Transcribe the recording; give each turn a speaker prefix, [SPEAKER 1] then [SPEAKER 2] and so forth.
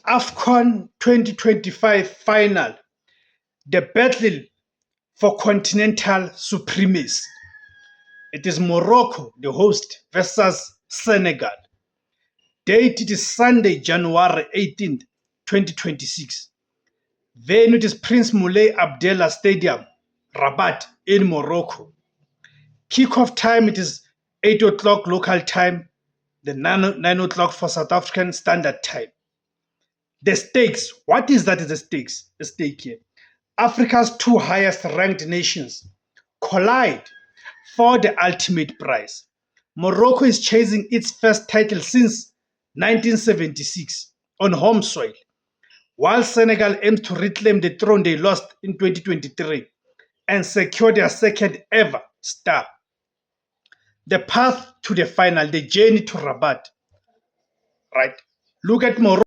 [SPEAKER 1] AFCON 2025 final, the battle for continental supremacy. It is Morocco, the host, versus Senegal. Date it is Sunday, January 18th, 2026. Venue is Prince Moulay Abdallah Stadium, Rabat in Morocco. Kickoff time it is 8 o'clock local time, the 9 o'clock for South African Standard Time. The stakes, what is that? The stakes, the stake here. Africa's two highest ranked nations collide for the ultimate prize. Morocco is chasing its first title since 1976 on home soil, while Senegal aims to reclaim the throne they lost in 2023 and secure their second ever star. The path to the final, the journey to Rabat, right? Look at Morocco.